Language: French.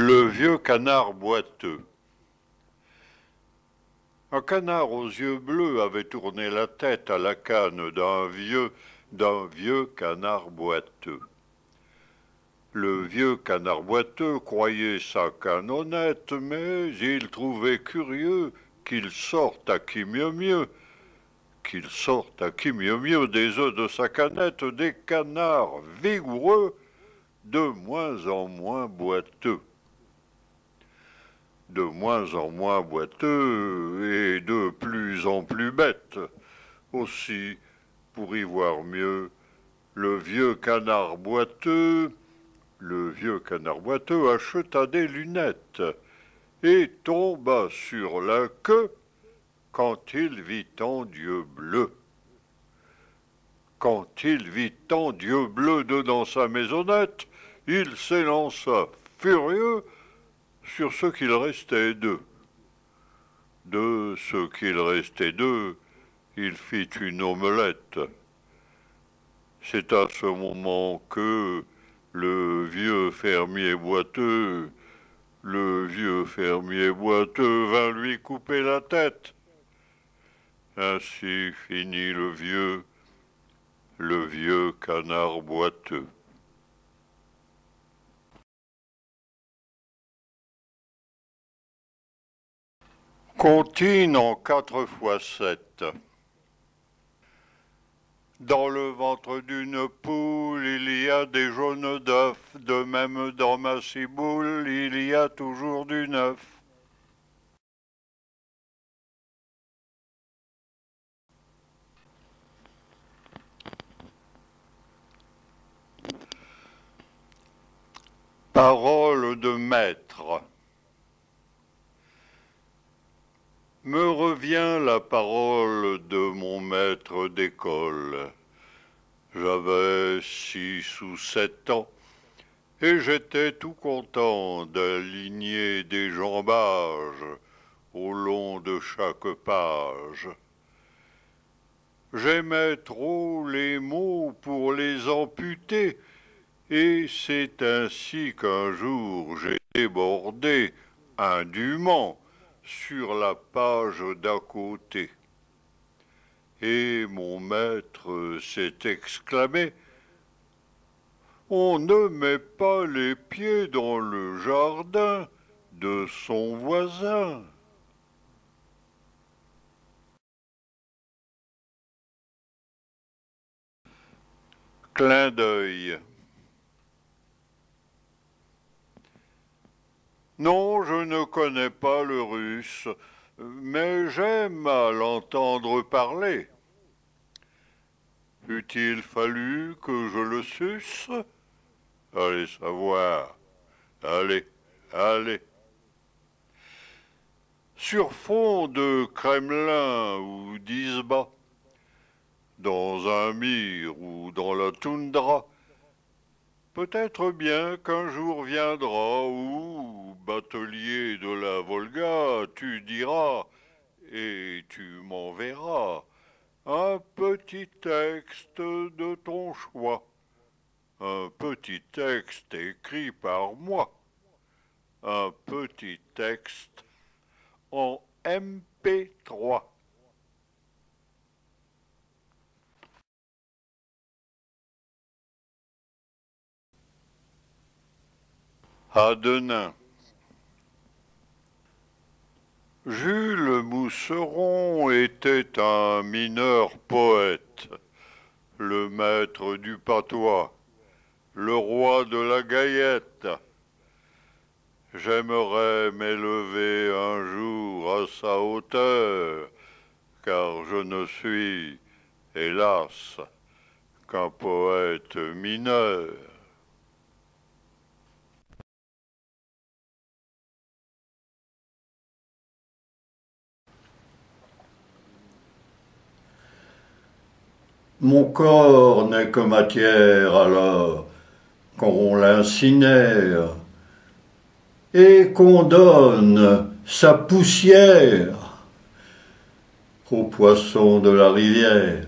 Le vieux canard boiteux. Un canard aux yeux bleus avait tourné la tête à la canne d'un vieux canard boiteux. Le vieux canard boiteux croyait sa canne honnête, mais il trouvait curieux qu'il sorte à qui mieux mieux des œufs de sa canette des canards vigoureux, de moins en moins boiteux. De moins en moins boiteux et de plus en plus bêtes. Aussi, pour y voir mieux, le vieux canard boiteux acheta des lunettes et tomba sur la queue quand il vit tant d'yeux bleus. Quand il vit tant d'yeux bleus dedans sa maisonnette, il s'élança furieux sur ce qu'il restait d'eux. De ce qu'il restait d'eux, il fit une omelette. C'est à ce moment que le vieux fermier boiteux vint lui couper la tête. Ainsi finit le vieux canard boiteux. Comptine en 4x7. Dans le ventre d'une poule, il y a des jaunes d'œufs, de même dans ma ciboule, il y a toujours du neuf. Parole de maître. Me revient la parole de mon maître d'école. J'avais 6 ou 7 ans, et j'étais tout content d'aligner des jambages au long de chaque page. J'aimais trop les mots pour les amputer, et c'est ainsi qu'un jour j'ai débordé indûment sur la page d'à côté. Et mon maître s'est exclamé: on ne met pas les pieds dans le jardin de son voisin. Clin d'œil. Non, je ne connais pas le russe, mais j'aime à l'entendre parler. Eût-il fallu que je le suce? Allez savoir. Allez. Sur fond de Kremlin ou d'Izba, dans un mire ou dans la toundra, peut-être bien qu'un jour viendra où, batelier de la Volga, tu diras, et tu m'enverras, un petit texte de ton choix, un petit texte écrit par moi, un petit texte en MP3. Adenin. Jules Mousseron était un mineur poète, le maître du patois, le roi de la gaillette. J'aimerais m'élever un jour à sa hauteur, car je ne suis, hélas, qu'un poète mineur. Mon corps n'est que matière alors, quand on l'incinère, et qu'on donne sa poussière aux poissons de la rivière.